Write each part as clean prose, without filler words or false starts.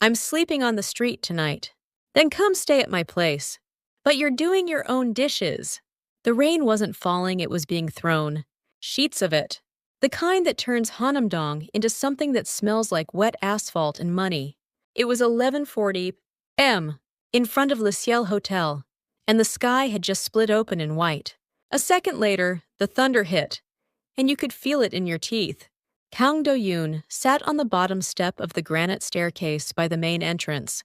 I'm sleeping on the street tonight. Then come stay at my place. But you're doing your own dishes. The rain wasn't falling, it was being thrown. Sheets of it. The kind that turns Hannam-dong into something that smells like wet asphalt and money. It was 11:40 m. in front of Le Ciel Hotel, and the sky had just split open in white. A second later, the thunder hit, and you could feel it in your teeth. Kang Do-yoon sat on the bottom step of the granite staircase by the main entrance,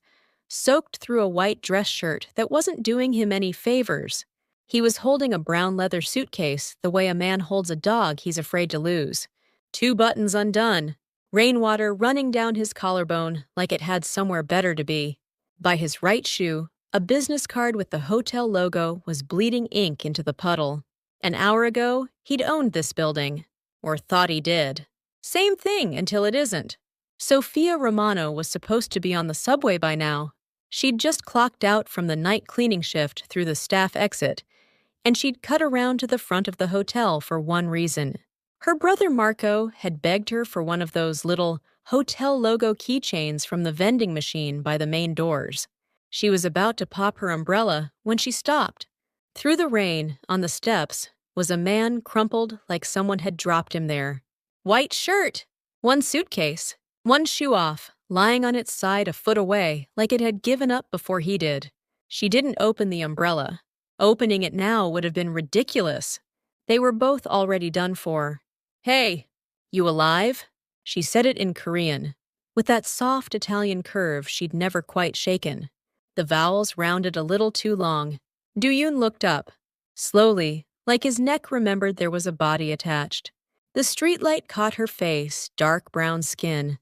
soaked through a white dress shirt that wasn't doing him any favors. He was holding a brown leather suitcase the way a man holds a dog he's afraid to lose. 2 buttons undone, rainwater running down his collarbone like it had somewhere better to be. By his right shoe, a business card with the hotel logo was bleeding ink into the puddle. An hour ago, he'd owned this building, or thought he did. Same thing until it isn't. Sofia Romano was supposed to be on the subway by now. She'd just clocked out from the night cleaning shift through the staff exit, and she'd cut around to the front of the hotel for one reason. Her brother Marco had begged her for one of those little hotel logo keychains from the vending machine by the main doors. She was about to pop her umbrella when she stopped. Through the rain, on the steps, was a man crumpled like someone had dropped him there. White shirt, one suitcase, one shoe off, lying on its side a foot away like it had given up before he did. She didn't open the umbrella. Opening it now would have been ridiculous. They were both already done for. "Hey, you alive?" She said it in Korean, with that soft Italian curve she'd never quite shaken. The vowels rounded a little too long. Do-yoon looked up, slowly, like his neck remembered there was a body attached. The streetlight caught her face, dark brown skin,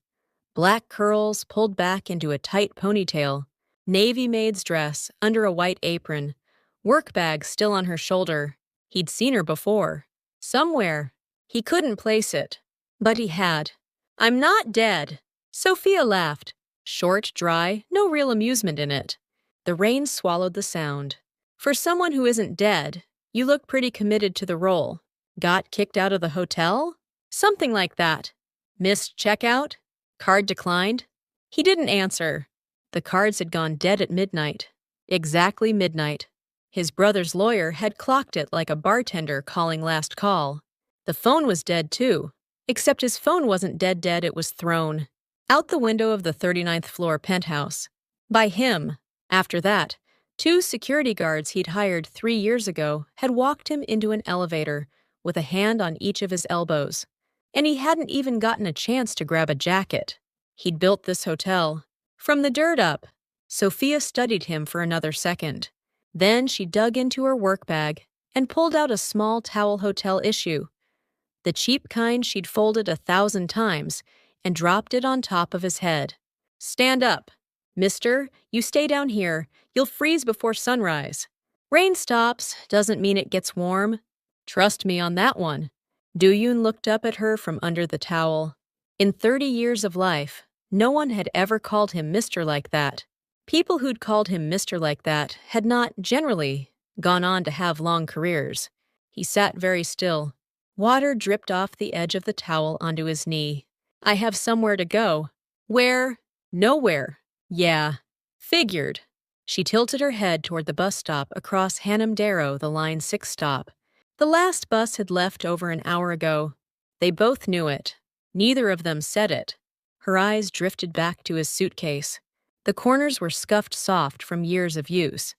black curls pulled back into a tight ponytail, navy maid's dress under a white apron, work bag still on her shoulder. He'd seen her before. Somewhere. He couldn't place it. But he had. "I'm not dead." Sofia laughed. Short, dry, no real amusement in it. The rain swallowed the sound. "For someone who isn't dead, you look pretty committed to the role. Got kicked out of the hotel? Something like that. Missed checkout? Card declined?" He didn't answer. The cards had gone dead at midnight. Exactly midnight. His brother's lawyer had clocked it like a bartender calling last call. The phone was dead too, except his phone wasn't dead, it was thrown. Out the window of the 39th floor penthouse. By him. After that, 2 security guards he'd hired 3 years ago had walked him into an elevator with a hand on each of his elbows. And he hadn't even gotten a chance to grab a jacket. He'd built this hotel. From the dirt up. Sofia studied him for another second. Then she dug into her work bag and pulled out a small towel hotel issue. The cheap kind she'd folded 1,000 times and dropped it on top of his head. "Stand up. Mister, you stay down here. You'll freeze before sunrise. Rain stops, doesn't mean it gets warm. Trust me on that one." Do-yoon looked up at her from under the towel. In 30 years of life, no one had ever called him Mister like that. People who'd called him Mister like that had not, generally, gone on to have long careers. He sat very still. Water dripped off the edge of the towel onto his knee. "I have somewhere to go." "Where?" "Nowhere." "Yeah. Figured." She tilted her head toward the bus stop across Hannam-dong, the Line 6 stop. The last bus had left over an hour ago. They both knew it. Neither of them said it. Her eyes drifted back to his suitcase. The corners were scuffed soft from years of use,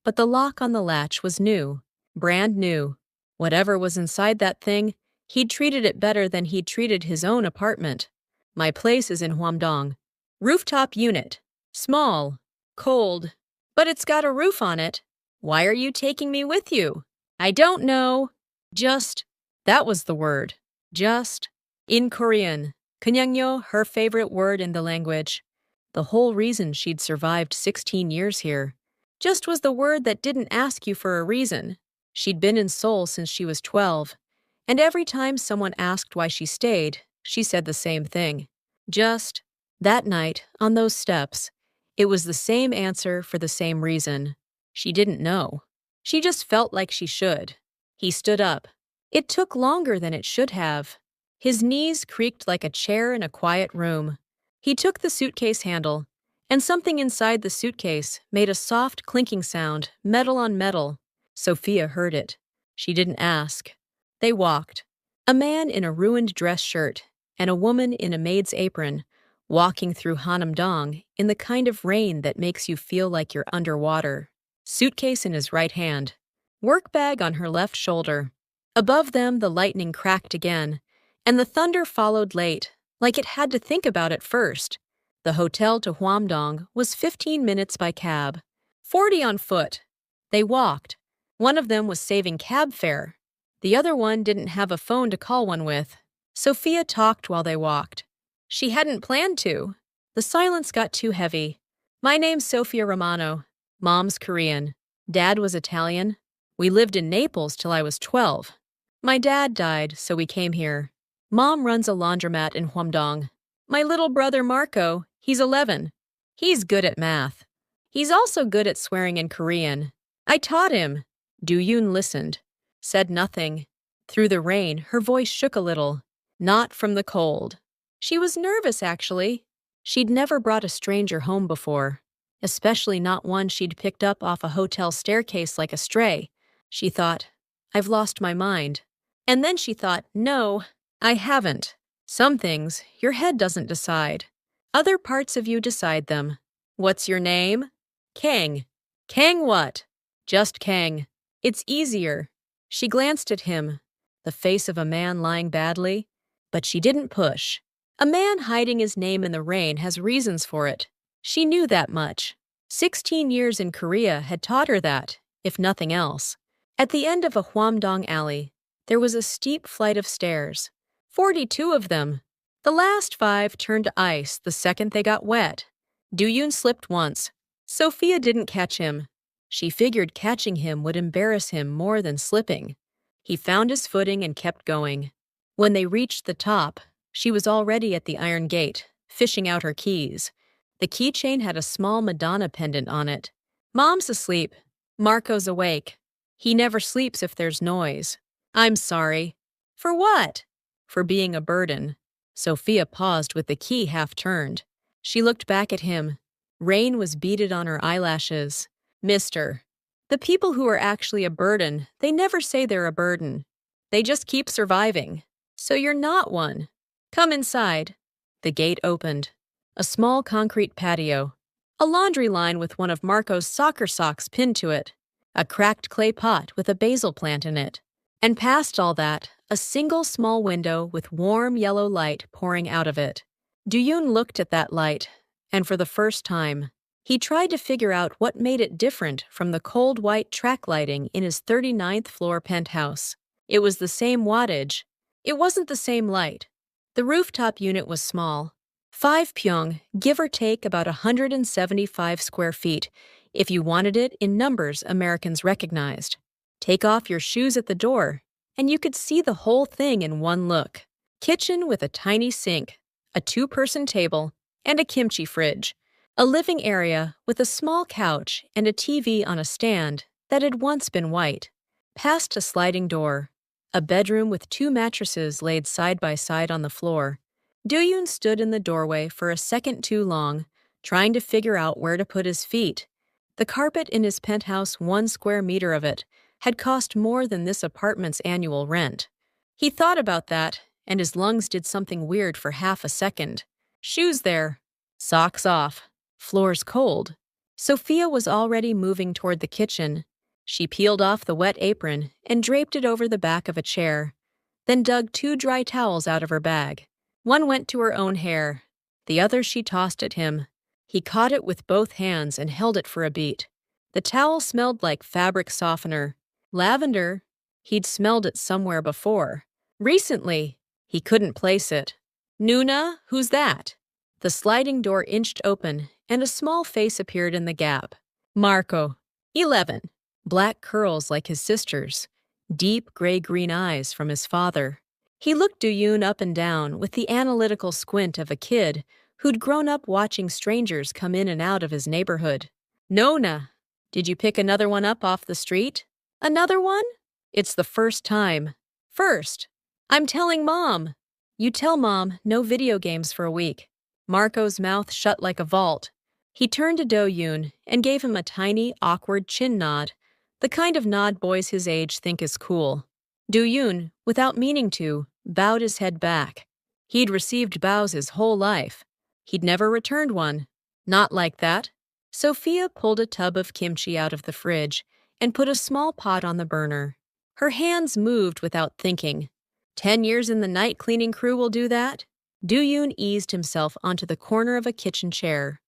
but the lock on the latch was new, brand new. Whatever was inside that thing, he'd treated it better than he'd treated his own apartment. "My place is in Hannam-dong. Rooftop unit. Small. Cold. But it's got a roof on it. Why are you taking me with you?" "I don't know. Just." That was the word. Just. In Korean. 그냥요, her favorite word in the language. The whole reason she'd survived 16 years here. Just was the word that didn't ask you for a reason. She'd been in Seoul since she was 12, and every time someone asked why she stayed, she said the same thing. Just. That night, on those steps, it was the same answer for the same reason. She didn't know. She just felt like she should. He stood up. It took longer than it should have. His knees creaked like a chair in a quiet room. He took the suitcase handle and something inside the suitcase made a soft clinking sound, metal on metal. Sofia heard it. She didn't ask. They walked. A man in a ruined dress shirt and a woman in a maid's apron, walking through Hannam-dong in the kind of rain that makes you feel like you're underwater. Suitcase in his right hand. Work bag on her left shoulder. Above them, the lightning cracked again, and the thunder followed late, like it had to think about it first. The hotel to Hannam-dong was 15 minutes by cab, 40 on foot. They walked. One of them was saving cab fare. The other one didn't have a phone to call one with. Sofia talked while they walked. She hadn't planned to. The silence got too heavy. My name's Sofia Romano. Mom's Korean. Dad was Italian. We lived in Naples till I was 12. My dad died, so we came here. Mom runs a laundromat in Hannam-dong. My little brother Marco, he's 11. He's good at math. He's also good at swearing in Korean. I taught him. Do-yoon listened. Said nothing. Through the rain, her voice shook a little. Not from the cold. She was nervous, actually. She'd never brought a stranger home before, especially not one she'd picked up off a hotel staircase like a stray. She thought, I've lost my mind. And then she thought, no, I haven't. Some things your head doesn't decide. Other parts of you decide them. What's your name? Kang. Kang what? Just Kang. It's easier. She glanced at him, the face of a man lying badly, but she didn't push. A man hiding his name in the rain has reasons for it. She knew that much. 16 years in Korea had taught her that, if nothing else. At the end of a Hannam-dong alley, there was a steep flight of stairs. 42 of them. The last 5 turned to ice the second they got wet. Do-yoon slipped once. Sofia didn't catch him. She figured catching him would embarrass him more than slipping. He found his footing and kept going. When they reached the top, she was already at the iron gate, fishing out her keys. The keychain had a small Madonna pendant on it. Mom's asleep. Marco's awake. He never sleeps if there's noise. I'm sorry. For what? For being a burden. Sofia paused with the key half-turned. She looked back at him. Rain was beaded on her eyelashes. Mister. The people who are actually a burden, they never say they're a burden. They just keep surviving. So you're not one. Come inside. The gate opened. A small concrete patio. A laundry line with one of Marco's soccer socks pinned to it. A cracked clay pot with a basil plant in it. And past all that, a single small window with warm yellow light pouring out of it. Do-yoon looked at that light, and for the first time, he tried to figure out what made it different from the cold white track lighting in his 39th floor penthouse. It was the same wattage. It wasn't the same light. The rooftop unit was small. Five-Pyeong, give or take about 175 square feet, if you wanted it in numbers Americans recognized. Take off your shoes at the door, and you could see the whole thing in one look. Kitchen with a tiny sink, a 2-person table, and a kimchi fridge. A living area with a small couch and a TV on a stand that had once been white. Past a sliding door. A bedroom with 2 mattresses laid side by side on the floor. Do-yoon stood in the doorway for a second too long, trying to figure out where to put his feet. The carpet in his penthouse, 1 square meter of it, had cost more than this apartment's annual rent. He thought about that, and his lungs did something weird for half a second. Shoes there. Socks off. Floors cold. Sofia was already moving toward the kitchen. She peeled off the wet apron and draped it over the back of a chair, then dug 2 dry towels out of her bag. One went to her own hair. The other she tossed at him. He caught it with both hands and held it for a beat. The towel smelled like fabric softener. Lavender. He'd smelled it somewhere before. Recently. He couldn't place it. Nuna, who's that? The sliding door inched open, and a small face appeared in the gap. Marco, 11. Black curls like his sister's. Deep gray-green eyes from his father. He looked Do-yoon up and down with the analytical squint of a kid who'd grown up watching strangers come in and out of his neighborhood. Nona, did you pick another one up off the street? Another one? It's the first time. First. I'm telling Mom. You tell Mom no video games for a week. Marco's mouth shut like a vault. He turned to Do-yoon and gave him a tiny, awkward chin nod, the kind of nod boys his age think is cool. Do-yoon, without meaning to, bowed his head back. He'd received bows his whole life. He'd never returned one. Not like that. Sofia pulled a tub of kimchi out of the fridge and put a small pot on the burner. Her hands moved without thinking. 10 years in the night cleaning crew will do that? Do-yoon eased himself onto the corner of a kitchen chair.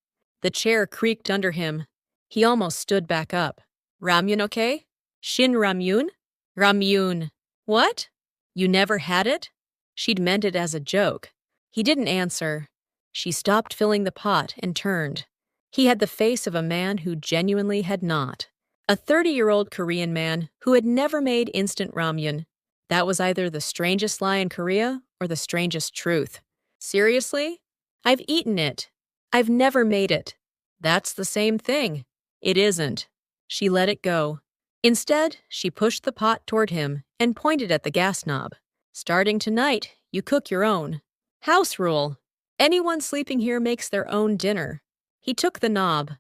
The chair creaked under him. He almost stood back up. Ramyun okay? Shin Ramyun? Ramyun. What? You never had it? She'd meant it as a joke. He didn't answer. She stopped filling the pot and turned. He had the face of a man who genuinely had not. A 30-year-old Korean man who had never made instant ramyun. That was either the strangest lie in Korea or the strangest truth. Seriously? I've eaten it. I've never made it. That's the same thing. It isn't. She let it go. Instead, she pushed the pot toward him and pointed at the gas knob. Starting tonight, you cook your own. House rule. Anyone sleeping here makes their own dinner. He took the knob.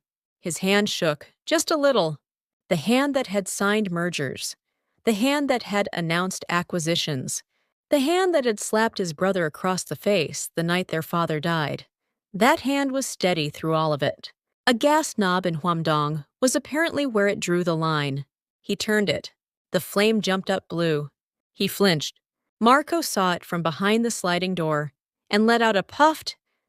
His hand shook, just a little. The hand that had signed mergers. The hand that had announced acquisitions. The hand that had slapped his brother across the face the night their father died. That hand was steady through all of it. A gas knob in Hannam-dong was apparently where it drew the line. He turned it. The flame jumped up blue. He flinched. Marco saw it from behind the sliding door and let out a puff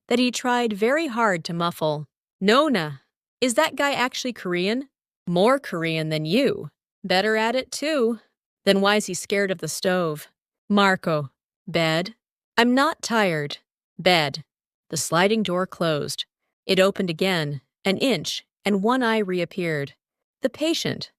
that he tried very hard to muffle. Nona, is that guy actually Korean? More Korean than you. Better at it, too. Then why's he scared of the stove? Marco. Bed. I'm not tired. Bed. The sliding door closed. It opened again, an inch, and one eye reappeared. The patient,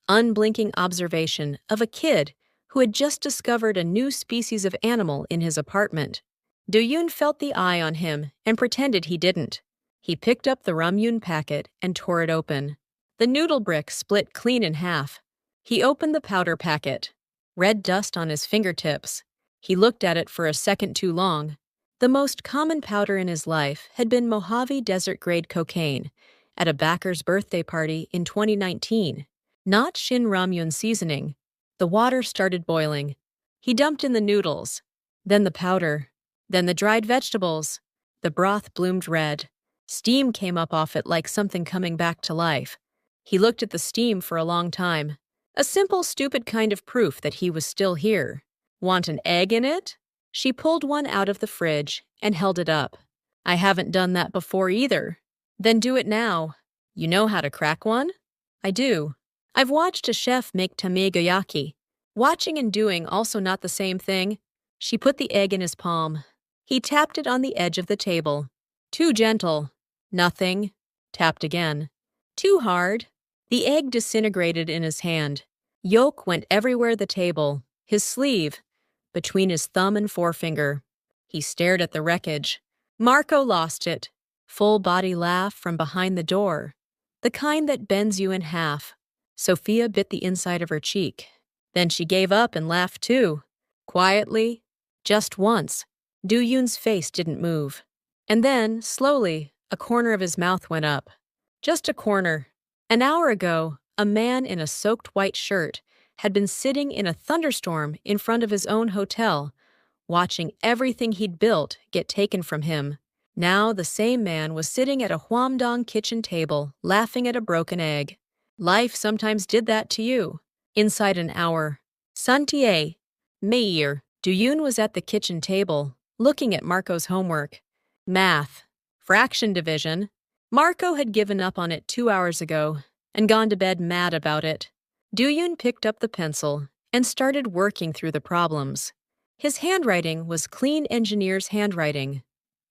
unblinking observation of a kid who had just discovered a new species of animal in his apartment. Do-yoon felt the eye on him and pretended he didn't. He picked up the Ramyun packet and tore it open. The noodle brick split clean in half. He opened the powder packet. Red dust on his fingertips. He looked at it for a second too long. The most common powder in his life had been Mojave desert-grade cocaine at a backer's birthday party in 2019. Not Shin Ramyun seasoning. The water started boiling. He dumped in the noodles, then the powder, then the dried vegetables. The broth bloomed red. Steam came up off it like something coming back to life. He looked at the steam for a long time. A simple, stupid kind of proof that he was still here. Want an egg in it? She pulled one out of the fridge and held it up. I haven't done that before either. Then do it now. You know how to crack one? I do. I've watched a chef make tamagoyaki. Watching and doing also not the same thing. She put the egg in his palm. He tapped it on the edge of the table. Too gentle. Nothing. Tapped again. Too hard. The egg disintegrated in his hand. Yolk went everywhere the table, his sleeve, between his thumb and forefinger. He stared at the wreckage. Marco lost it. Full body laugh from behind the door. The kind that bends you in half. Sofia bit the inside of her cheek. Then she gave up and laughed too. Quietly. Just once. Do-yoon's face didn't move. And then, slowly, a corner of his mouth went up. Just a corner. An hour ago, a man in a soaked white shirt had been sitting in a thunderstorm in front of his own hotel, watching everything he'd built get taken from him. Now the same man was sitting at a Hannam-dong kitchen table, laughing at a broken egg. Life sometimes did that to you. Inside an hour. Santier. Maid. Do-yoon was at the kitchen table, looking at Marco's homework. Math. Fraction division. Marco had given up on it 2 hours ago and gone to bed mad about it. Do-yoon picked up the pencil and started working through the problems. His handwriting was clean engineer's handwriting,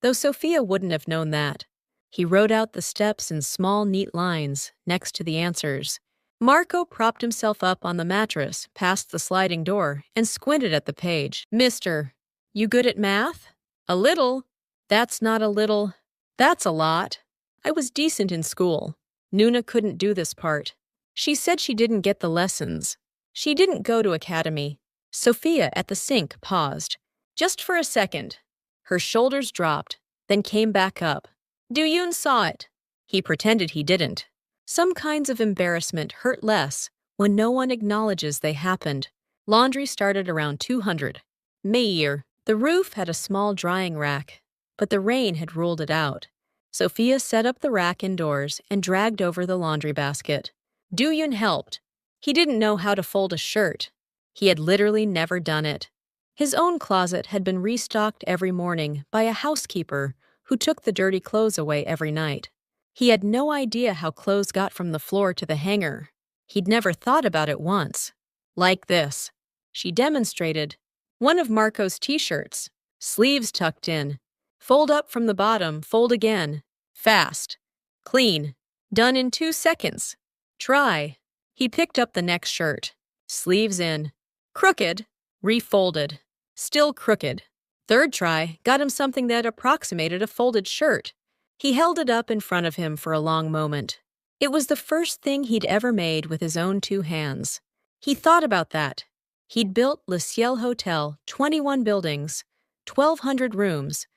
though Sofia wouldn't have known that. He wrote out the steps in small, neat lines next to the answers. Marco propped himself up on the mattress past the sliding door and squinted at the page. Mister, you good at math? A little. That's not a little. That's a lot. I was decent in school. Nuna couldn't do this part. She said she didn't get the lessons. She didn't go to academy. Sofia at the sink paused. Just for a second. Her shoulders dropped, then came back up. Do-yoon saw it. He pretended he didn't. Some kinds of embarrassment hurt less when no one acknowledges they happened. Laundry started around 200. Maid. The roof had a small drying rack, but the rain had ruled it out. Sofia set up the rack indoors and dragged over the laundry basket. Do-yoon helped. He didn't know how to fold a shirt. He had literally never done it. His own closet had been restocked every morning by a housekeeper who took the dirty clothes away every night. He had no idea how clothes got from the floor to the hanger. He'd never thought about it once. Like this. She demonstrated. One of Marco's t-shirts. Sleeves tucked in. Fold up from the bottom, fold again. Fast. Clean. Done in 2 seconds. Try. He picked up the next shirt. Sleeves in. Crooked. Refolded. Still crooked. Third try got him something that approximated a folded shirt. He held it up in front of him for a long moment. It was the first thing he'd ever made with his own 2 hands. He thought about that. He'd built Le Ciel Hotel, 21 buildings, 1,200 rooms,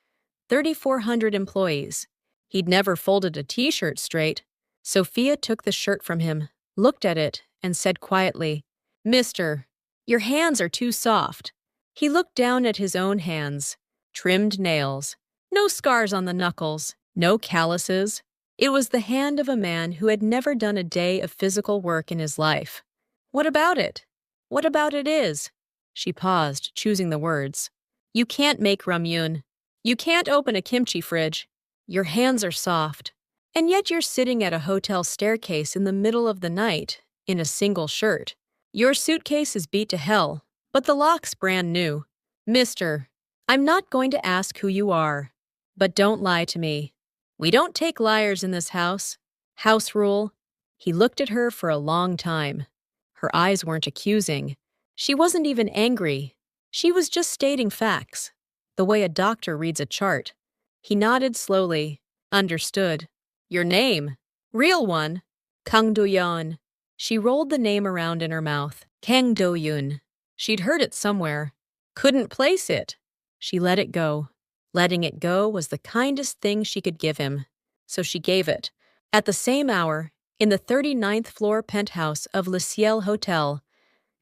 3,400 employees. He'd never folded a t-shirt straight. Sofia took the shirt from him, looked at it, and said quietly, "Mister, your hands are too soft." He looked down at his own hands. Trimmed nails. No scars on the knuckles. No calluses. It was the hand of a man who had never done a day of physical work in his life. What about it? What about it is? She paused, choosing the words. You can't make Ramyun. You can't open a kimchi fridge. Your hands are soft. And yet you're sitting at a hotel staircase in the middle of the night, in a single shirt. Your suitcase is beat to hell, but the lock's brand new. Mister, I'm not going to ask who you are, but don't lie to me. We don't take liars in this house. House rule. He looked at her for a long time. Her eyes weren't accusing. She wasn't even angry. She was just stating facts, the way a doctor reads a chart. He nodded slowly. Understood. Your name? Real one. Kang Do-yoon. She rolled the name around in her mouth. Kang Do-yoon. She'd heard it somewhere. Couldn't place it. She let it go. Letting it go was the kindest thing she could give him. So she gave it. At the same hour, in the 39th floor penthouse of Le Ciel Hotel,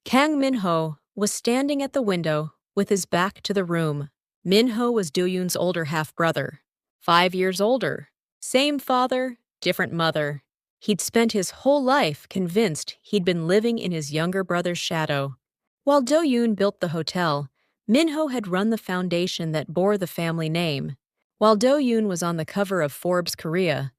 Kang Min-ho was standing at the window with his back to the room. Min-ho was Do-yoon's older half-brother. 5 years older. Same father, different mother. He'd spent his whole life convinced he'd been living in his younger brother's shadow. While Do-yoon built the hotel, Min-ho had run the foundation that bore the family name. While Do-yoon was on the cover of Forbes Korea,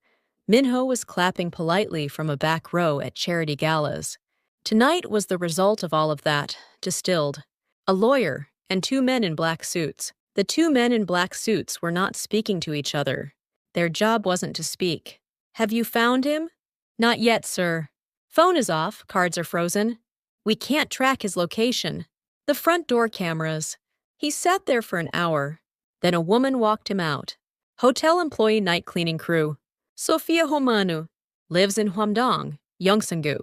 Min-ho was clapping politely from a back row at charity galas. Tonight was the result of all of that, distilled. A lawyer and 2 men in black suits. The 2 men in black suits were not speaking to each other. Their job wasn't to speak. Have you found him? Not yet, sir. Phone is off, cards are frozen. We can't track his location. The front door cameras. He sat there for an hour. Then a woman walked him out. Hotel employee night cleaning crew. Sofia Homanu. Lives in Hannam-dong, Yongsan-gu.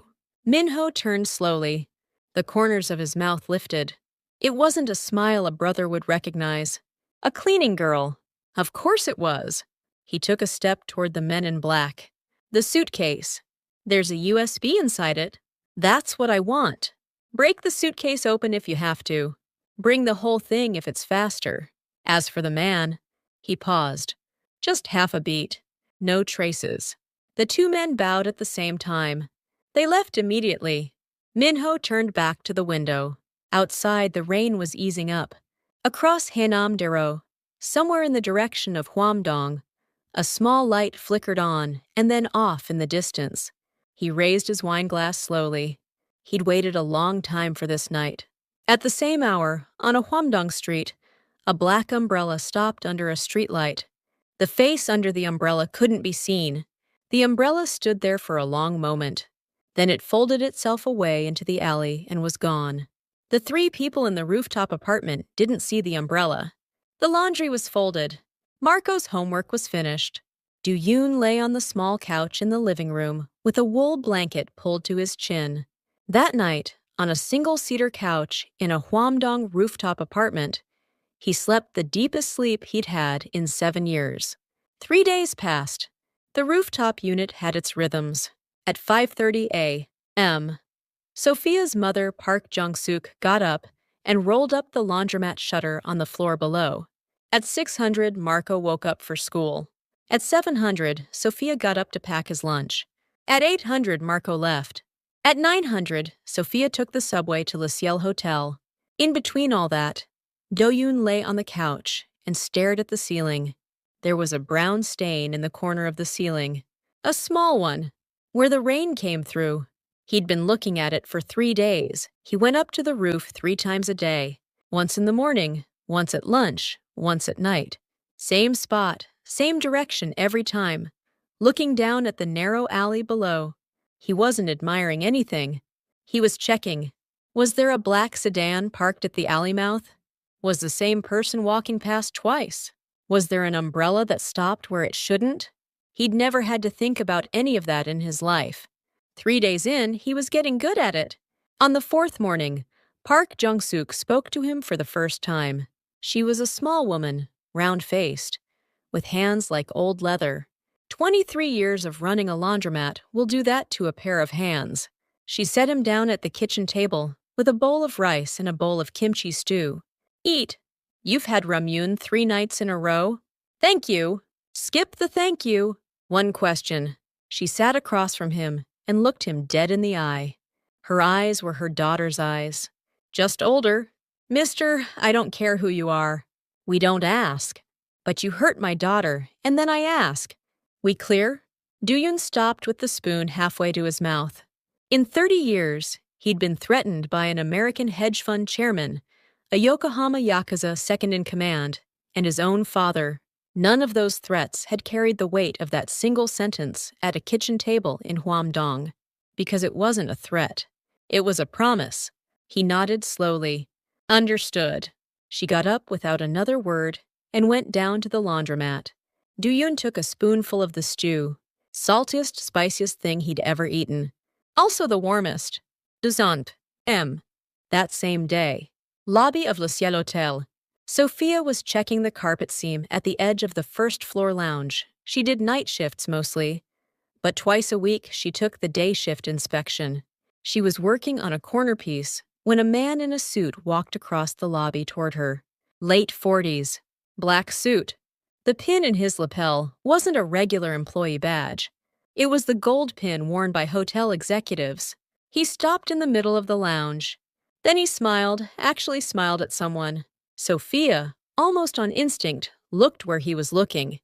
Min-ho turned slowly. The corners of his mouth lifted. It wasn't a smile a brother would recognize. A cleaning girl. Of course it was. He took a step toward the men in black. The suitcase. There's a USB inside it. That's what I want. Break the suitcase open if you have to. Bring the whole thing if it's faster. As for the man, he paused. Just half a beat. No traces. The 2 men bowed at the same time. They left immediately. Min-ho turned back to the window. Outside, the rain was easing up. Across Hannam-dong, somewhere in the direction of Hannam-dong, a small light flickered on and then off in the distance. He raised his wineglass slowly. He'd waited a long time for this night. At the same hour, on a Hannam-dong street, a black umbrella stopped under a streetlight. The face under the umbrella couldn't be seen. The umbrella stood there for a long moment. Then it folded itself away into the alley and was gone. The 3 people in the rooftop apartment didn't see the umbrella. The laundry was folded. Marco's homework was finished. Do-yoon lay on the small couch in the living room with a wool blanket pulled to his chin. That night, on a single cedar couch in a Hannam-dong rooftop apartment, he slept the deepest sleep he'd had in 7 years. 3 days passed. The rooftop unit had its rhythms. At 5:30 a.m., Sofia's mother, Park Jung-suk, got up and rolled up the laundromat shutter on the floor below. At 600, Marco woke up for school. At 700, Sofia got up to pack his lunch. At 800, Marco left. At 900, Sofia took the subway to Le Ciel Hotel. In between all that, Do-yoon lay on the couch and stared at the ceiling. There was a brown stain in the corner of the ceiling, a small one, where the rain came through. He'd been looking at it for 3 days. He went up to the roof 3 times a day, once in the morning, once at lunch, once at night. Same spot, same direction every time, looking down at the narrow alley below. He wasn't admiring anything. He was checking. Was there a black sedan parked at the alley mouth? Was the same person walking past twice? Was there an umbrella that stopped where it shouldn't? He'd never had to think about any of that in his life. 3 days in, he was getting good at it. On the 4th morning, Park Jung-suk spoke to him for the first time. She was a small woman, round-faced, with hands like old leather. 23 years of running a laundromat will do that to a pair of hands. She set him down at the kitchen table with a bowl of rice and a bowl of kimchi stew. Eat. You've had Ramyun 3 nights in a row. Thank you. Skip the thank you. One question. She sat across from him and looked him dead in the eye. Her eyes were her daughter's eyes. Just older. Mister, I don't care who you are. We don't ask. But you hurt my daughter, and then I ask. We clear? Do-yoon stopped with the spoon halfway to his mouth. In 30 years, he'd been threatened by an American hedge fund chairman, a Yokohama Yakuza second-in-command, and his own father. None of those threats had carried the weight of that single sentence at a kitchen table in Hannam-dong, because it wasn't a threat. It was a promise. He nodded slowly. Understood. She got up without another word and went down to the laundromat. Do-yoon took a spoonful of the stew, saltiest, spiciest thing he'd ever eaten. Also the warmest. Dusant. That same day. Lobby of Le Ciel Hotel. Sofia was checking the carpet seam at the edge of the first-floor lounge. She did night shifts mostly, but twice a week she took the day shift inspection. She was working on a corner piece when a man in a suit walked across the lobby toward her. Late 40s. Black suit. The pin in his lapel wasn't a regular employee badge. It was the gold pin worn by hotel executives. He stopped in the middle of the lounge. Then he smiled, actually smiled at someone. Sofia, almost on instinct, looked where he was looking.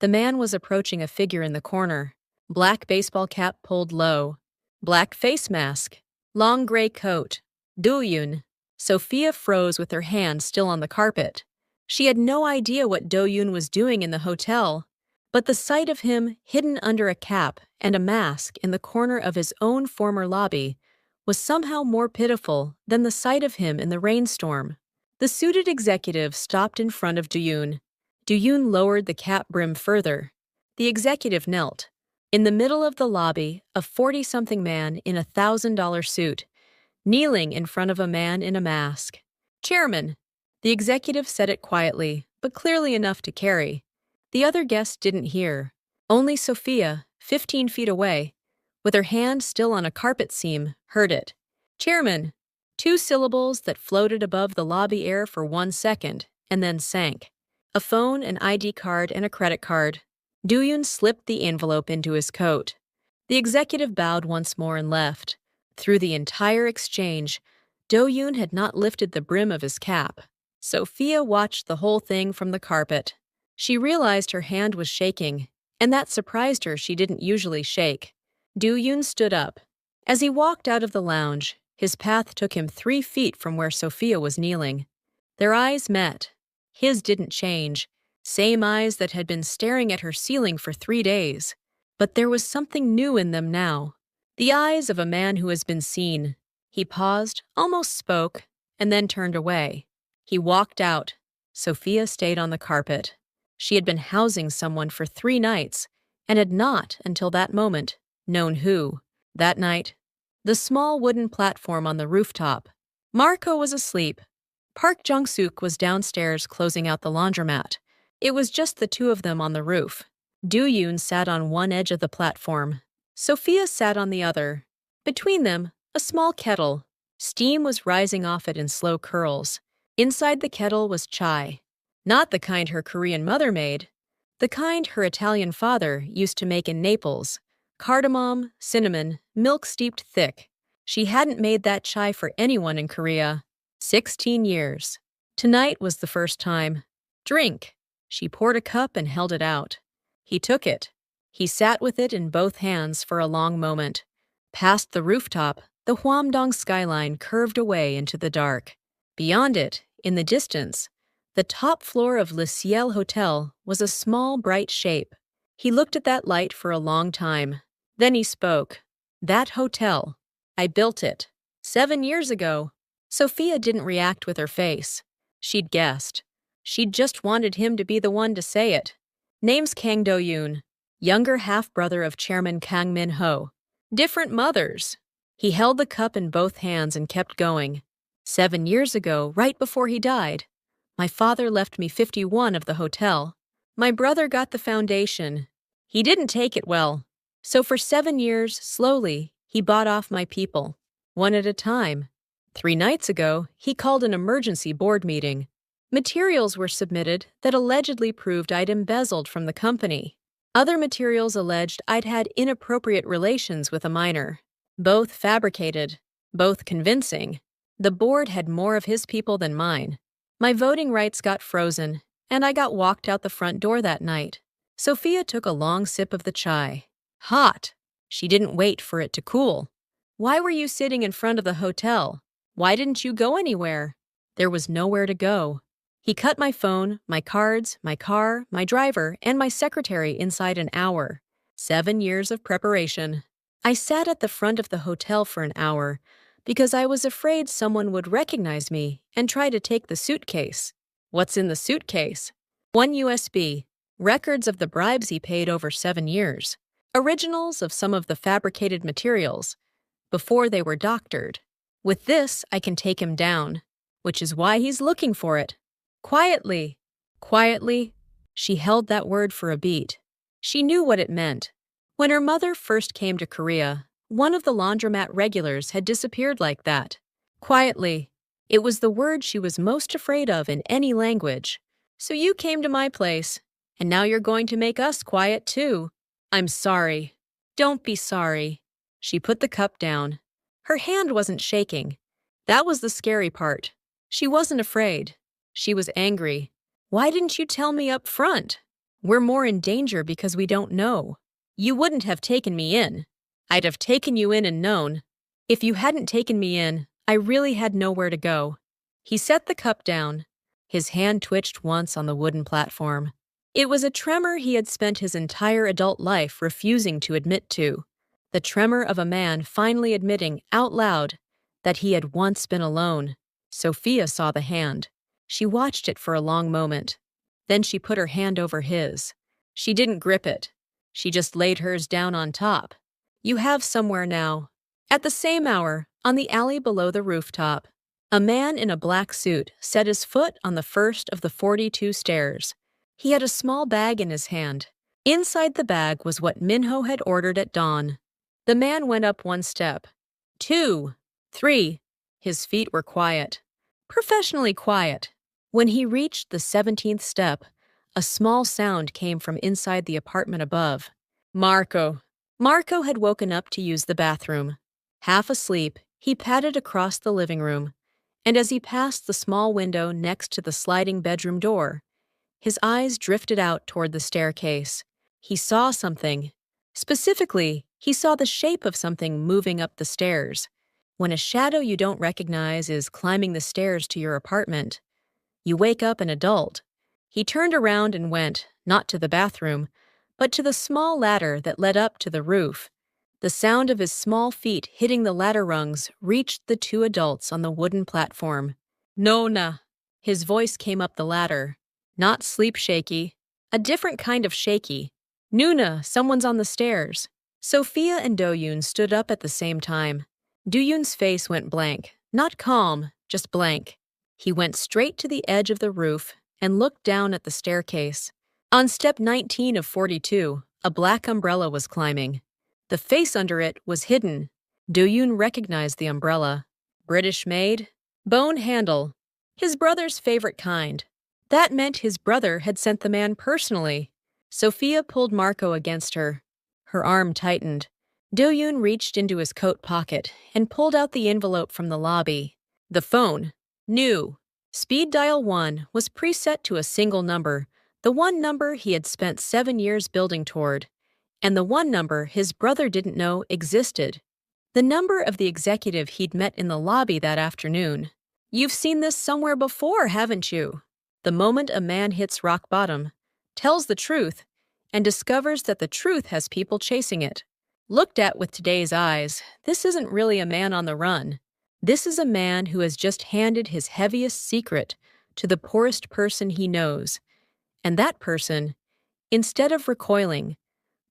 The man was approaching a figure in the corner. Black baseball cap pulled low. Black face mask. Long gray coat. Do-yoon. Sofia froze with her hand still on the carpet. She had no idea what Do-yoon was doing in the hotel, but the sight of him hidden under a cap and a mask in the corner of his own former lobby was somehow more pitiful than the sight of him in the Rainstorm. The suited executive stopped in front of Do-yoon. Do-yoon lowered the cap brim further. The executive knelt. In the middle of the lobby, a 40-something man in a $1,000 suit, kneeling in front of a man in a mask. Chairman. The executive said it quietly, but clearly enough to carry. The other guests didn't hear. Only Sofia, 15 feet away, with her hand still on a carpet seam, heard it. Chairman. 2 syllables that floated above the lobby air for 1 second, and then sank. A phone, an ID card, and a credit card. Do-yoon slipped the envelope into his coat. The executive bowed once more and left. Through the entire exchange, Do-yoon had not lifted the brim of his cap. Sofia watched the whole thing from the carpet. She realized her hand was shaking, and that surprised her. She didn't usually shake. Do-yoon stood up. As he walked out of the lounge, his path took him 3 feet from where Sofia was kneeling. Their eyes met. His didn't change, same eyes that had been staring at her ceiling for 3 days. But there was something new in them now. The eyes of a man who has been seen. He paused, almost spoke, and then turned away. He walked out. Sofia stayed on the carpet. She had been housing someone for 3 nights, and had not, until that moment, known who. That night, the small wooden platform on the rooftop. Marco was asleep. Park Jung-suk was downstairs closing out the laundromat. It was just the 2 of them on the roof. Do-yoon sat on one edge of the platform. Sofia sat on the other. Between them, a small kettle. Steam was rising off it in slow curls. Inside the kettle was chai. Not the kind her Korean mother made. The kind her Italian father used to make in Naples. Cardamom, cinnamon, milk steeped thick. She hadn't made that chai for anyone in Korea. 16 years. Tonight was the first time. Drink. She poured a cup and held it out. He took it. He sat with it in both hands for a long moment. Past the rooftop, the Hannam-dong skyline curved away into the dark. Beyond it, in the distance, the top floor of Le Ciel Hotel was a small, bright shape. He looked at that light for a long time. Then he spoke. That hotel. I built it. 7 years ago. Sofia didn't react with her face. She'd guessed. She'd just wanted him to be the one to say it. Name's Kang Do-yoon, younger half-brother of Chairman Kang Min-ho. Different mothers. He held the cup in both hands and kept going. 7 years ago, right before he died, my father left me 51 of the hotel. My brother got the foundation. He didn't take it well. So for 7 years, slowly, he bought off my people, one at a time. 3 nights ago, he called an emergency board meeting. Materials were submitted that allegedly proved I'd embezzled from the company. Other materials alleged I'd had inappropriate relations with a minor. Both fabricated, both convincing. The board had more of his people than mine. My voting rights got frozen, and I got walked out the front door that night. Sofia took a long sip of the chai. Hot. She didn't wait for it to cool. Why were you sitting in front of the hotel? Why didn't you go anywhere? There was nowhere to go. He cut my phone, my cards, my car, my driver, and my secretary inside an hour. 7 years of preparation. I sat at the front of the hotel for an hour because I was afraid someone would recognize me and try to take the suitcase. What's in the suitcase? 1 USB. Records of the bribes he paid over 7 years. Originals of some of the fabricated materials, before they were doctored. With this, I can take him down, which is why he's looking for it. Quietly. Quietly. She held that word for a beat. She knew what it meant. When her mother first came to Korea, one of the laundromat regulars had disappeared like that. Quietly. It was the word she was most afraid of in any language. So you came to my place, and now you're going to make us quiet too. I'm sorry. Don't be sorry. She put the cup down. Her hand wasn't shaking. That was the scary part. She wasn't afraid. She was angry. Why didn't you tell me up front? We're more in danger because we don't know. You wouldn't have taken me in. I'd have taken you in and known. If you hadn't taken me in, I really had nowhere to go. He set the cup down. His hand twitched once on the wooden platform. It was a tremor he had spent his entire adult life refusing to admit to. The tremor of a man finally admitting out loud that he had once been alone. Sofia saw the hand. She watched it for a long moment. Then she put her hand over his. She didn't grip it. She just laid hers down on top. You have somewhere now. At the same hour, on the alley below the rooftop, a man in a black suit set his foot on the first of the 42 stairs. He had a small bag in his hand. Inside the bag was what Minho had ordered at dawn. The man went up 1 step. 2. 3. His feet were quiet. Professionally quiet. When he reached the 17th step, a small sound came from inside the apartment above. Marco. Marco had woken up to use the bathroom. Half asleep, he padded across the living room, and as he passed the small window next to the sliding bedroom door, his eyes drifted out toward the staircase. He saw something. Specifically, he saw the shape of something moving up the stairs. When a shadow you don't recognize is climbing the stairs to your apartment, you wake up an adult. He turned around and went, not to the bathroom, but to the small ladder that led up to the roof. The sound of his small feet hitting the ladder rungs reached the 2 adults on the wooden platform. Nona. His voice came up the ladder. Not sleep shaky. A different kind of shaky. Nuna, someone's on the stairs. Sofia and Do-yoon stood up at the same time. Do-yoon's face went blank. Not calm, just blank. He went straight to the edge of the roof and looked down at the staircase. On step 19 of 42, a black umbrella was climbing. The face under it was hidden. Do-yoon recognized the umbrella. British made, bone handle, his brother's favorite kind. That meant his brother had sent the man personally. Sofia pulled Marco against her. Her arm tightened. Do-yoon reached into his coat pocket and pulled out the envelope from the lobby. The phone, new. Speed dial 1 was preset to a single number, the one number he had spent 7 years building toward, and the one number his brother didn't know existed. The number of the executive he'd met in the lobby that afternoon. You've seen this somewhere before, haven't you? The moment a man hits rock bottom, tells the truth, and discovers that the truth has people chasing it. Looked at with today's eyes, this isn't really a man on the run. This is a man who has just handed his heaviest secret to the poorest person he knows. And that person, instead of recoiling,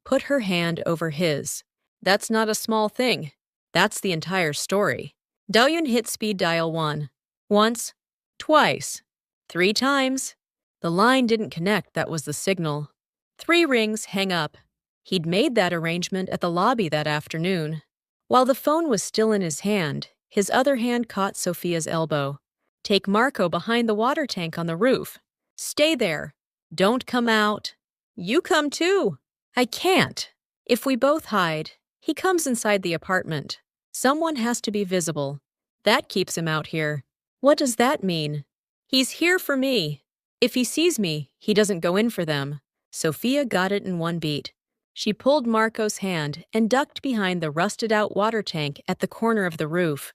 put her hand over his. That's not a small thing. That's the entire story. Do-yoon hit speed dial 1. Once, twice, 3 times. The line didn't connect, that was the signal. 3 rings, hang up. He'd made that arrangement at the lobby that afternoon. While the phone was still in his hand, his other hand caught Sofia's elbow. Take Marco behind the water tank on the roof. Stay there. Don't come out. You come too. I can't. If we both hide, he comes inside the apartment. Someone has to be visible. That keeps him out here. What does that mean? He's here for me. If he sees me, he doesn't go in for them. Sofia got it in one beat. She pulled Marco's hand and ducked behind the rusted-out water tank at the corner of the roof.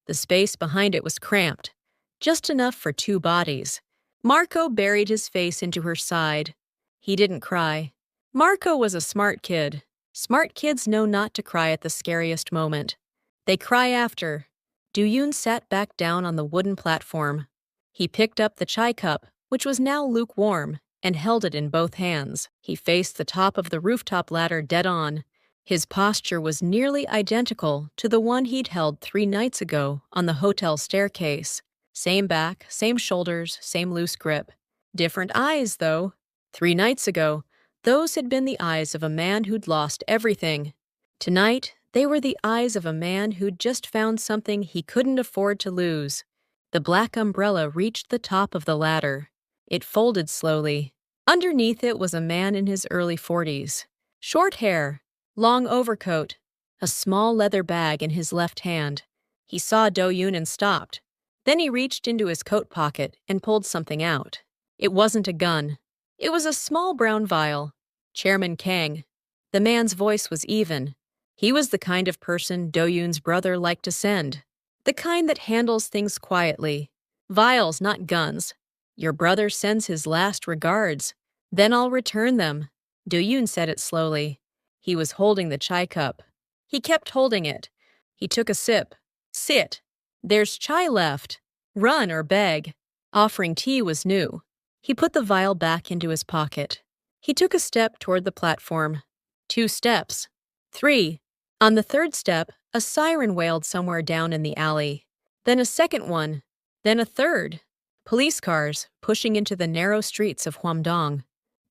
The space behind it was cramped, just enough for 2 bodies. Marco buried his face into her side. He didn't cry. Marco was a smart kid. Smart kids know not to cry at the scariest moment. They cry after. Do-yoon sat back down on the wooden platform. He picked up the chai cup, which was now lukewarm, and held it in both hands. He faced the top of the rooftop ladder dead on. His posture was nearly identical to the one he'd held 3 nights ago on the hotel staircase. Same back, same shoulders, same loose grip. Different eyes, though. 3 nights ago, those had been the eyes of a man who'd lost everything. Tonight, they were the eyes of a man who'd just found something he couldn't afford to lose. The black umbrella reached the top of the ladder. It folded slowly. Underneath it was a man in his early 40s. Short hair, long overcoat, a small leather bag in his left hand. He saw Do-yoon and stopped. Then he reached into his coat pocket and pulled something out. It wasn't a gun. It was a small brown vial. Chairman Kang. The man's voice was even. He was the kind of person Do-yoon's brother liked to send. The kind that handles things quietly. Vials, not guns. Your brother sends his last regards. Then I'll return them. Do-yoon said it slowly. He was holding the chai cup. He kept holding it. He took a sip. Sit. There's chai left. Run or beg. Offering tea was new. He put the vial back into his pocket. He took a step toward the platform. 2 steps. 3. On the 3rd step, a siren wailed somewhere down in the alley. Then a second one. Then a third. Police cars pushing into the narrow streets of Hannam-dong.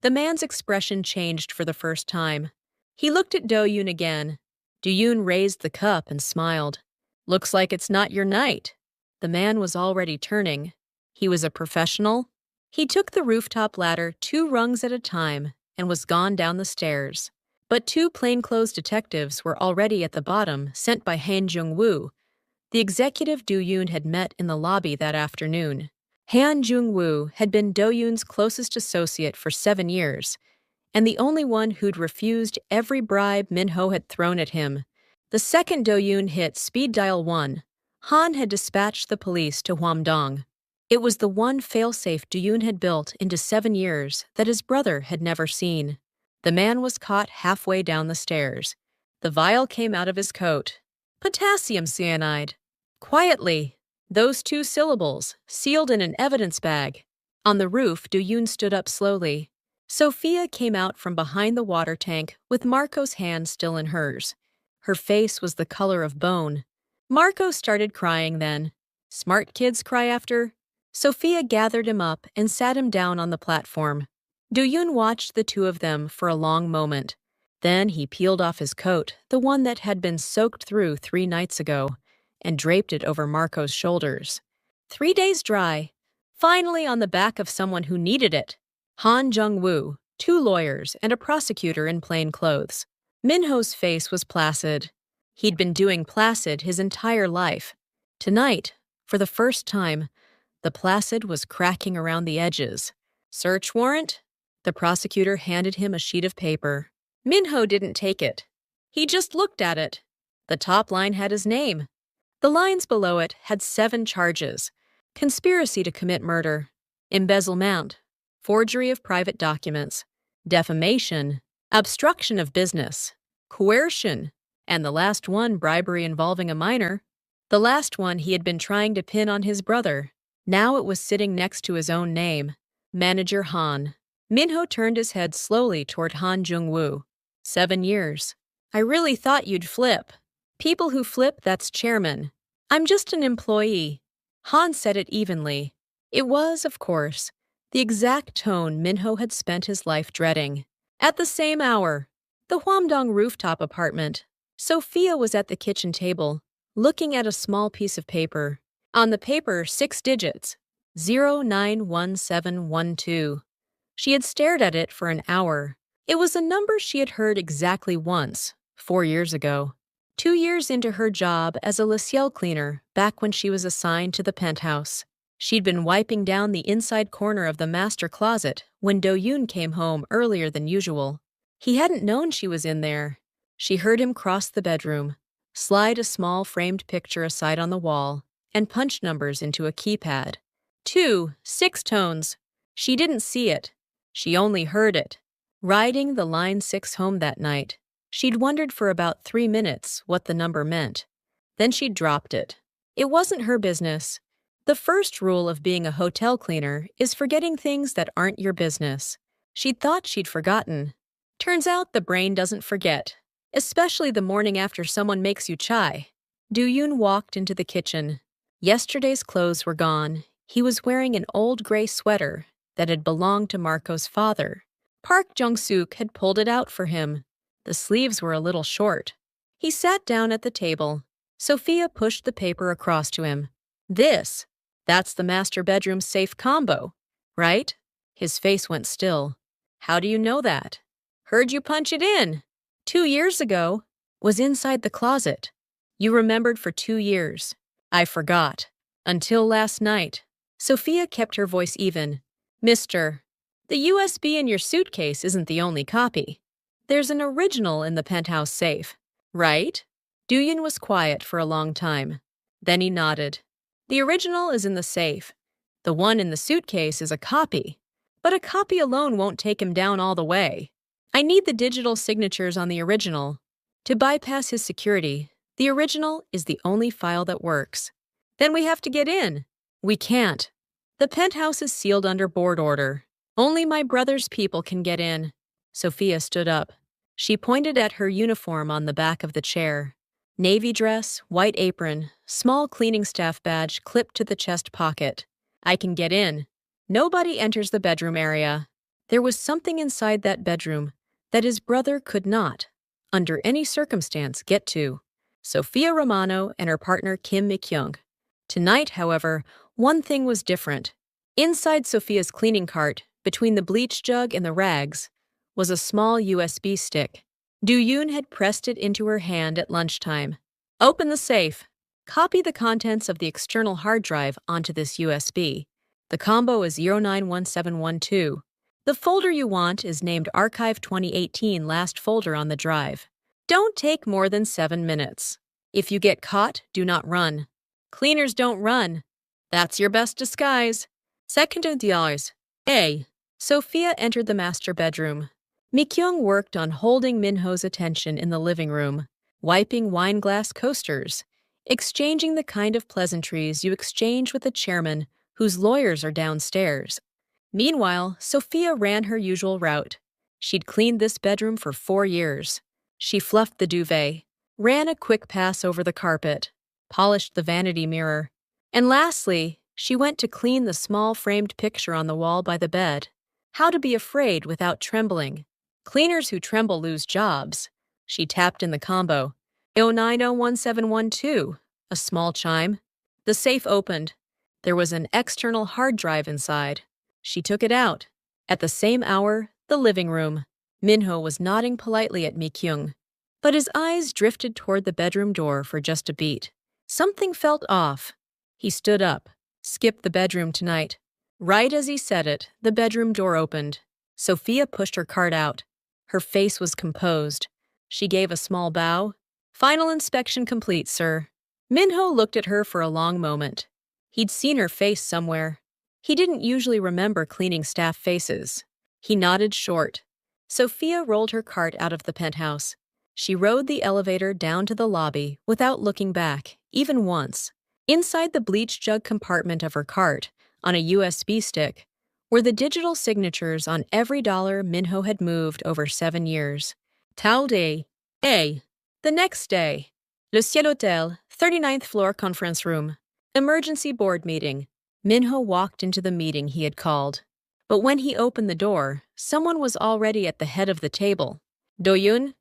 The man's expression changed for the first time. He looked at Do-yoon again. Do-yoon raised the cup and smiled. Looks like it's not your night. The man was already turning. He was a professional. He took the rooftop ladder 2 rungs at a time and was gone down the stairs. But 2 plainclothes detectives were already at the bottom, sent by Han Jung-woo, the executive Do-yoon had met in the lobby that afternoon. Han Jung-woo had been Do-yoon's closest associate for 7 years, and the only one who'd refused every bribe Min-ho had thrown at him. The second Do-yoon hit speed dial 1, Han had dispatched the police to Hannam-dong. It was the one failsafe Do-yoon had built into 7 years that his brother had never seen. The man was caught halfway down the stairs. The vial came out of his coat. Potassium cyanide. Quietly. Those 2 syllables, sealed in an evidence bag. On the roof, Do-yoon stood up slowly. Sofia came out from behind the water tank with Marco's hand still in hers. Her face was the color of bone. Marco started crying then. Smart kids cry after. Sofia gathered him up and sat him down on the platform. Do-yoon watched the two of them for a long moment. Then he peeled off his coat, the one that had been soaked through 3 nights ago, and draped it over Marco's shoulders. 3 days dry, finally on the back of someone who needed it. Han Jung-woo, 2 lawyers, and a prosecutor in plain clothes. Minho's face was placid. He'd been doing placid his entire life. Tonight, for the first time, the placid was cracking around the edges. Search warrant? The prosecutor handed him a sheet of paper. Minho didn't take it. He just looked at it. The top line had his name. The lines below it had 7 charges: conspiracy to commit murder, embezzlement, forgery of private documents, defamation, obstruction of business, coercion, and the last one, bribery involving a minor. The last one he had been trying to pin on his brother. Now it was sitting next to his own name, Manager Han. Minho turned his head slowly toward Han Jung-woo. 7 years. I really thought you'd flip. People who flip, that's chairman. I'm just an employee. Han said it evenly. It was, of course, the exact tone Minho had spent his life dreading. At the same hour, the Hannam-dong rooftop apartment. Sofia was at the kitchen table, looking at a small piece of paper. On the paper, 6 digits, 091712. She had stared at it for an hour. It was a number she had heard exactly once, 4 years ago. 2 years into her job as a lessiel cleaner, back when she was assigned to the penthouse. She'd been wiping down the inside corner of the master closet when Do-yoon came home earlier than usual. He hadn't known she was in there. She heard him cross the bedroom, slide a small framed picture aside on the wall, and punch numbers into a keypad. 2, 6 tones. She didn't see it. She only heard it. Riding the line 6 home that night, she'd wondered for about 3 minutes what the number meant. Then she'd dropped it. It wasn't her business. The first rule of being a hotel cleaner is forgetting things that aren't your business. She'd thought she'd forgotten. Turns out the brain doesn't forget, especially the morning after someone makes you chai. Do-yoon walked into the kitchen. Yesterday's clothes were gone. He was wearing an old gray sweater that had belonged to Marco's father. Park Jung-suk had pulled it out for him. The sleeves were a little short. He sat down at the table. Sofia pushed the paper across to him. That's the master bedroom safe combo, right? His face went still. How do you know that? Heard you punch it in. 2 years ago. Was inside the closet. You remembered for 2 years. I forgot. Until last night. Sofia kept her voice even. Mister, the USB in your suitcase isn't the only copy. There's an original in the penthouse safe, right? Do-yoon was quiet for a long time. Then he nodded. The original is in the safe. The one in the suitcase is a copy. But a copy alone won't take him down all the way. I need the digital signatures on the original. To bypass his security, the original is the only file that works. Then we have to get in. We can't. The penthouse is sealed under board order. Only my brother's people can get in. Sofia stood up. She pointed at her uniform on the back of the chair. Navy dress, white apron, small cleaning staff badge clipped to the chest pocket. I can get in. Nobody enters the bedroom area. There was something inside that bedroom that his brother could not, under any circumstance, get to. Sofia Romano and her partner Kim Mi-kyung. Tonight, however, one thing was different. Inside Sofia's cleaning cart, between the bleach jug and the rags, was a small USB stick. Do-yoon had pressed it into her hand at lunchtime. Open the safe. Copy the contents of the external hard drive onto this USB. The combo is 091712. The folder you want is named Archive 2018 Last Folder on the drive. Don't take more than 7 minutes. If you get caught, do not run. Cleaners don't run. That's your best disguise. Second of the hours. A. Sofia entered the master bedroom. Mi-kyung worked on holding Minho's attention in the living room, wiping wine glass coasters, exchanging the kind of pleasantries you exchange with a chairman whose lawyers are downstairs. Meanwhile, Sofia ran her usual route. She'd cleaned this bedroom for 4 years. She fluffed the duvet, ran a quick pass over the carpet, polished the vanity mirror, and lastly, she went to clean the small framed picture on the wall by the bed. How to be afraid without trembling. Cleaners who tremble lose jobs. She tapped in the combo. 0901712. A small chime. The safe opened. There was an external hard drive inside. She took it out. At the same hour, the living room. Minho was nodding politely at Mi-kyung, but his eyes drifted toward the bedroom door for just a beat. Something felt off. He stood up. Skip the bedroom tonight. Right as he said it, the bedroom door opened. Sofia pushed her cart out. Her face was composed. She gave a small bow. Final inspection complete, sir. Minho looked at her for a long moment. He'd seen her face somewhere. He didn't usually remember cleaning staff faces. He nodded short. Sofia rolled her cart out of the penthouse. She rode the elevator down to the lobby without looking back, even once. Inside the bleach jug compartment of her cart, on a USB stick, were the digital signatures on every dollar Minho had moved over 7 years. Tal day. A. The next day. Le Ciel Hotel, 39th floor conference room. Emergency board meeting. Minho walked into the meeting he had called. But when he opened the door, someone was already at the head of the table. Do-yoon,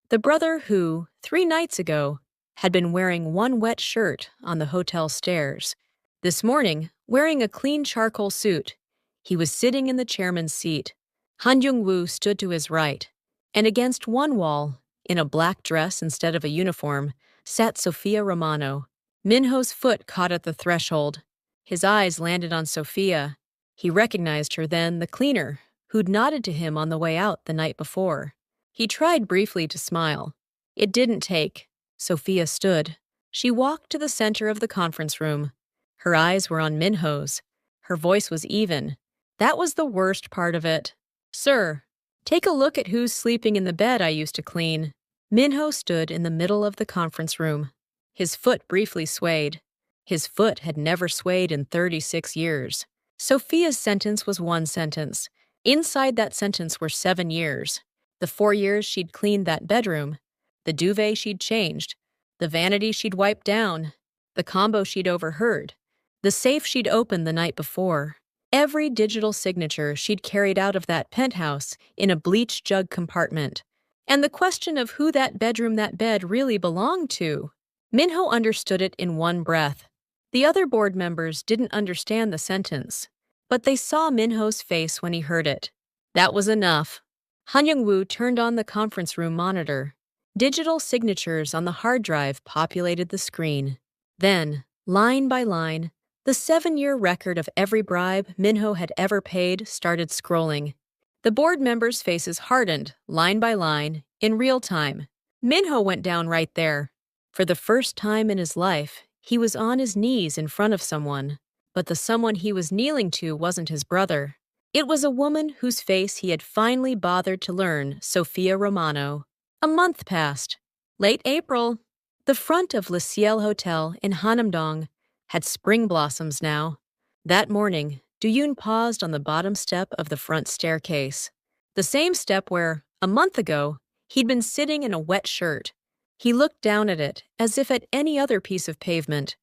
the brother who, 3 nights ago, had been wearing one wet shirt on the hotel stairs. This morning, wearing a clean charcoal suit, he was sitting in the chairman's seat. Han Jung-woo stood to his right, and against one wall, in a black dress instead of a uniform, sat Sofia Romano. Minho's foot caught at the threshold. His eyes landed on Sofia. He recognized her then, the cleaner, who'd nodded to him on the way out the night before. He tried briefly to smile. It didn't take. Sofia stood. She walked to the center of the conference room. Her eyes were on Minho's. Her voice was even. That was the worst part of it. Sir, take a look at who's sleeping in the bed I used to clean. Minho stood in the middle of the conference room. His foot briefly swayed. His foot had never swayed in 36 years. Sofia's sentence was one sentence. Inside that sentence were 7 years. The 4 years she'd cleaned that bedroom, the duvet she'd changed, the vanity she'd wiped down, the combo she'd overheard, the safe she'd opened the night before. Every digital signature she'd carried out of that penthouse in a bleach jug compartment. And the question of who that bed really belonged to. Minho understood it in one breath. The other board members didn't understand the sentence, but they saw Minho's face when he heard it. That was enough. Han Jung-woo turned on the conference room monitor. Digital signatures on the hard drive populated the screen. Then, line by line, the 7-year record of every bribe Minho had ever paid started scrolling. The board members' faces hardened, line by line, in real time. Minho went down right there. For the first time in his life, he was on his knees in front of someone. But the someone he was kneeling to wasn't his brother. It was a woman whose face he had finally bothered to learn, Sofia Romano. A month passed. Late April. The front of Le Ciel Hotel in Hannam-dong had spring blossoms now. That morning, Do-yoon paused on the bottom step of the front staircase. The same step where, a month ago, he'd been sitting in a wet shirt. He looked down at it as if at any other piece of pavement.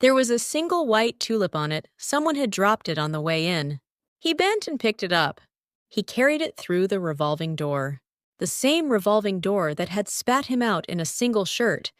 There was a single white tulip on it. Someone had dropped it on the way in. He bent and picked it up. He carried it through the revolving door. The same revolving door that had spat him out in a single shirt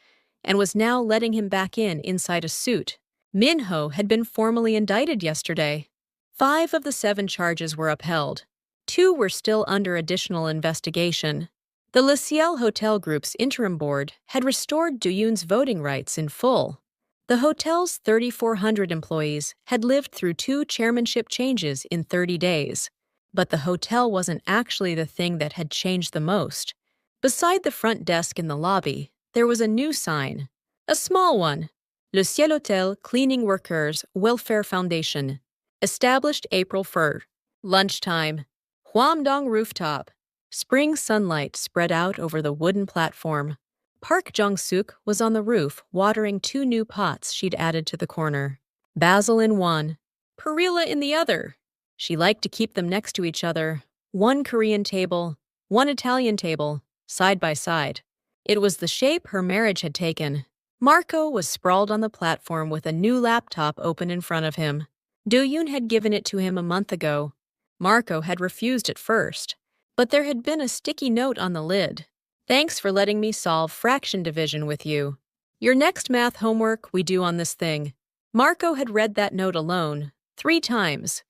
and was now letting him back in inside a suit. Minho had been formally indicted yesterday. 5 of the 7 charges were upheld. 2 were still under additional investigation. The Le Ciel Hotel Group's interim board had restored Do-yoon's voting rights in full. The hotel's 3,400 employees had lived through 2 chairmanship changes in 30 days. But the hotel wasn't actually the thing that had changed the most. Beside the front desk in the lobby, there was a new sign. A small one. Le Ciel Hotel Cleaning Workers Welfare Foundation. Established April 1st. Lunchtime. Hannam-dong Rooftop. Spring sunlight spread out over the wooden platform. Park Jong-suk was on the roof watering 2 new pots she'd added to the corner. Basil in one, perilla in the other. She liked to keep them next to each other, one Korean table, one Italian table, side by side. It was the shape her marriage had taken. Marco was sprawled on the platform with a new laptop open in front of him. Do-yoon had given it to him a month ago. Marco had refused at first, but there had been a sticky note on the lid. Thanks for letting me solve fraction division with you. Your next math homework we do on this thing. Marco had read that note alone, 3 times,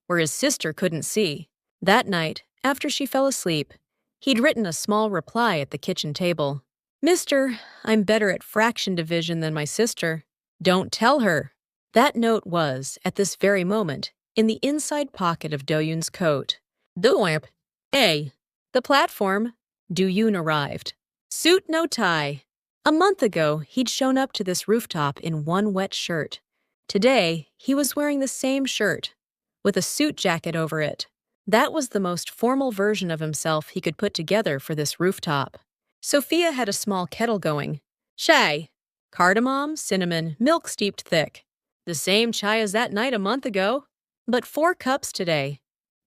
where his sister couldn't see. That night, after she fell asleep, he'd written a small reply at the kitchen table. Mister, I'm better at fraction division than my sister. Don't tell her. That note was, at this very moment, in the inside pocket of Do-yoon's coat. Do-yoon. The platform. Do-yoon arrived. Suit no tie. A month ago, he'd shown up to this rooftop in one wet shirt. Today, he was wearing the same shirt, with a suit jacket over it. That was the most formal version of himself he could put together for this rooftop. Sofia had a small kettle going. Chai. Cardamom, cinnamon, milk steeped thick. The same chai as that night a month ago, but 4 cups today.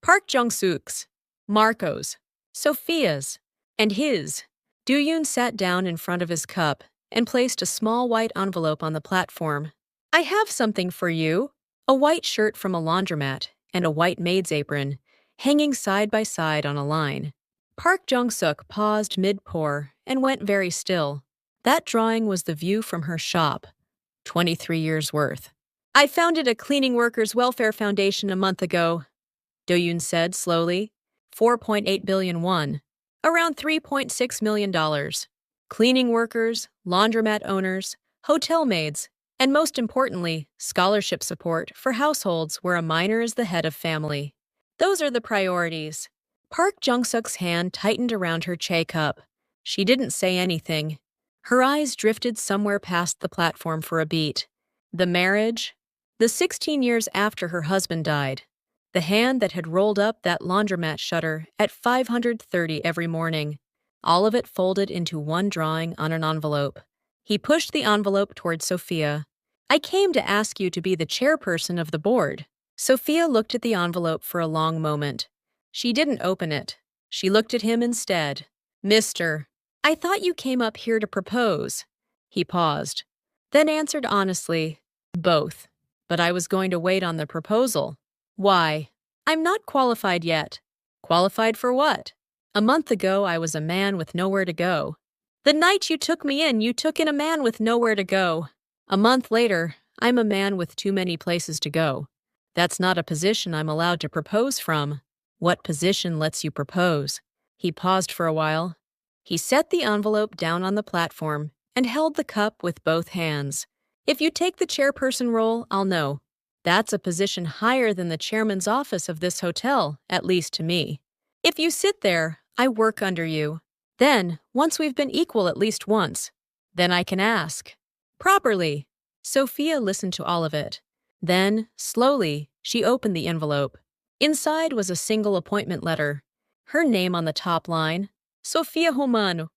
Park Jung-suk's, Marco's, Sofia's, and his. Do-yoon sat down in front of his cup and placed a small white envelope on the platform. I have something for you. A white shirt from a laundromat and a white maid's apron, hanging side by side on a line. Park Jung-suk paused mid-pour and went very still. That drawing was the view from her shop, 23 years' worth. I founded a Cleaning Workers Welfare Foundation a month ago, Do-yoon said slowly. 4.8 billion won, around $3.6 million. Cleaning workers, laundromat owners, hotel maids, and most importantly, scholarship support for households where a minor is the head of family. Those are the priorities. Park Jung-suk's hand tightened around her chai cup. She didn't say anything. Her eyes drifted somewhere past the platform for a beat. The marriage? The 16 years after her husband died. The hand that had rolled up that laundromat shutter at 5:30 every morning. All of it folded into one drawing on an envelope. He pushed the envelope toward Sofia. I came to ask you to be the chairperson of the board. Sofia looked at the envelope for a long moment. She didn't open it. She looked at him instead. Mister, I thought you came up here to propose. He paused, then answered honestly, both. But I was going to wait on the proposal. Why? I'm not qualified yet. Qualified for what? A month ago, I was a man with nowhere to go. The night you took me in, you took in a man with nowhere to go. A month later, I'm a man with too many places to go. That's not a position I'm allowed to propose from. What position lets you propose? He paused for a while. He set the envelope down on the platform and held the cup with both hands. If you take the chairperson role, I'll know. That's a position higher than the chairman's office of this hotel, at least to me. If you sit there, I work under you. Then, once we've been equal at least once, then I can ask. Properly. Sofia listened to all of it. Then, slowly, she opened the envelope. Inside was a single appointment letter. Her name on the top line, Sofia Homanu.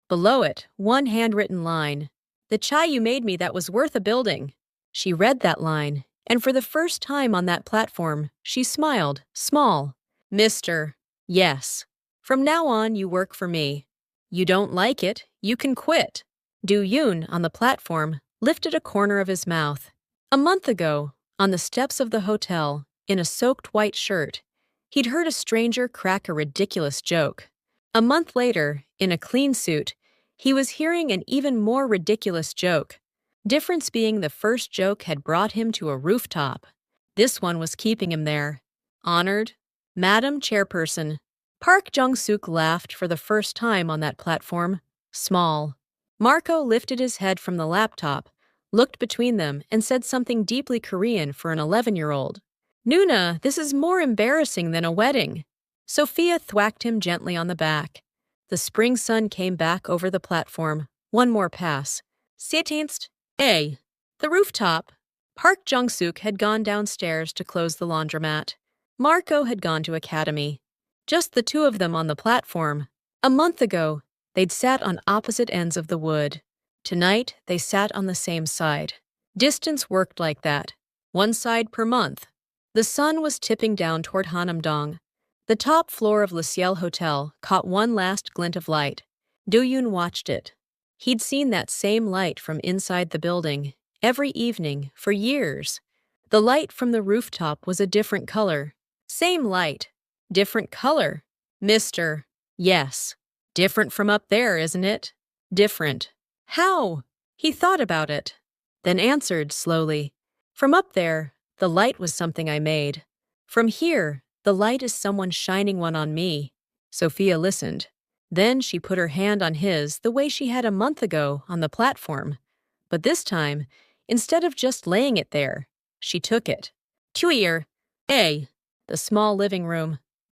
Below it, one handwritten line. The chai you made me that was worth a building. She read that line, and for the first time on that platform, she smiled, small. Mister, yes. From now on, you work for me. You don't like it, you can quit. Do-yoon, on the platform, lifted a corner of his mouth. A month ago, on the steps of the hotel, in a soaked white shirt, he'd heard a stranger crack a ridiculous joke. A month later, in a clean suit, he was hearing an even more ridiculous joke. Difference being the first joke had brought him to a rooftop. This one was keeping him there. Honored, Madam Chairperson. Park Jung-suk laughed for the first time on that platform. Small. Marco lifted his head from the laptop, looked between them, and said something deeply Korean for an 11-year-old. Nuna, this is more embarrassing than a wedding. Sofia thwacked him gently on the back. The spring sun came back over the platform. One more pass. Sittinst. The rooftop. Park Jung-suk had gone downstairs to close the laundromat. Marco had gone to academy. Just the two of them on the platform. A month ago, they'd sat on opposite ends of the wood. Tonight, they sat on the same side. Distance worked like that. One side per month. The sun was tipping down toward Hannam-dong. The top floor of Le Ciel Hotel caught one last glint of light. Do-yoon watched it. He'd seen that same light from inside the building, every evening, for years. The light from the rooftop was a different color. Same light, Different color. Mister. Yes. Different from up there, isn't it? Different. How? He thought about it, then answered slowly. From up there, the light was something I made. From here, the light is someone shining one on me. Sophia listened. Then she put her hand on his the way she had a month ago on the platform. But this time, instead of just laying it there, she took it. Tuir. A. The small living room.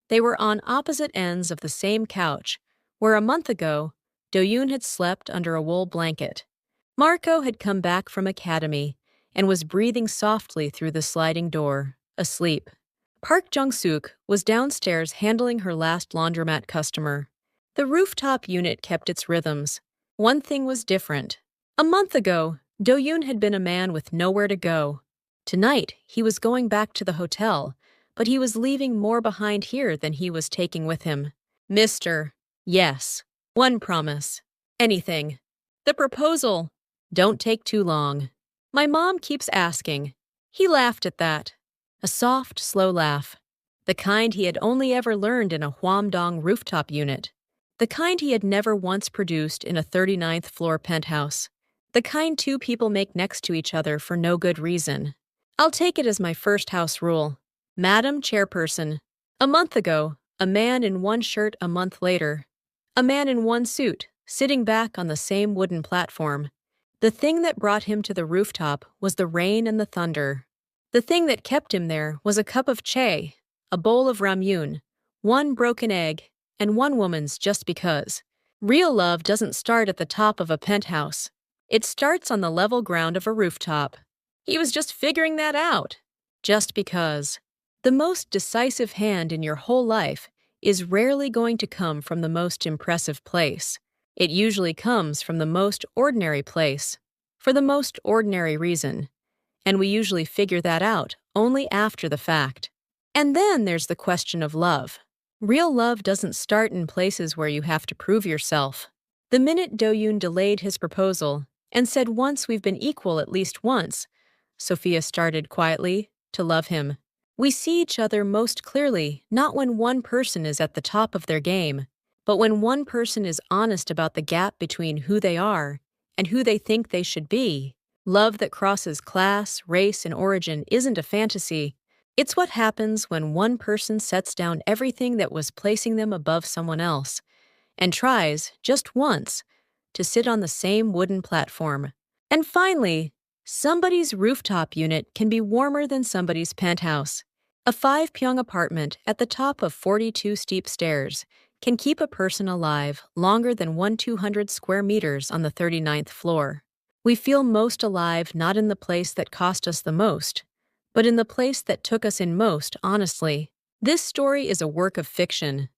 They were on opposite ends of the same couch, where a month ago, Do-yoon had slept under a wool blanket. Marco had come back from academy and was breathing softly through the sliding door, asleep. Park Jung-suk was downstairs handling her last laundromat customer. The rooftop unit kept its rhythms. One thing was different. A month ago, Do-yoon had been a man with nowhere to go. Tonight, he was going back to the hotel, but he was leaving more behind here than he was taking with him. Mr. Yes. One promise. Anything. The proposal. Don't take too long. My mom keeps asking. He laughed at that. A soft, slow laugh. The kind he had only ever learned in a Hannam-dong rooftop unit. The kind he had never once produced in a 39th floor penthouse. The kind two people make next to each other for no good reason. I'll take it as my first house rule. Madam Chairperson. A month ago, a man in one shirt. A month later, a man in one suit, sitting back on the same wooden platform. The thing that brought him to the rooftop was the rain and the thunder. The thing that kept him there was a cup of chae, a bowl of Ramyun, one broken egg, and one woman's just because. Real love doesn't start at the top of a penthouse. It starts on the level ground of a rooftop. He was just figuring that out. Just because. The most decisive hand in your whole life is rarely going to come from the most impressive place. It usually comes from the most ordinary place, for the most ordinary reason. And we usually figure that out only after the fact. And then there's the question of love. Real love doesn't start in places where you have to prove yourself. The minute Do-yoon delayed his proposal and said once we've been equal at least once, Sofia started quietly to love him. We see each other most clearly not when one person is at the top of their game, but when one person is honest about the gap between who they are and who they think they should be. Love that crosses class, race, and origin isn't a fantasy. It's what happens when one person sets down everything that was placing them above someone else and tries, just once, to sit on the same wooden platform. And finally, somebody's rooftop unit can be warmer than somebody's penthouse. A Five-Pyeong apartment at the top of 42 steep stairs can keep a person alive longer than 200 square meters on the 39th floor. We feel most alive not in the place that cost us the most, but in the place that took us in most honestly. This story is a work of fiction,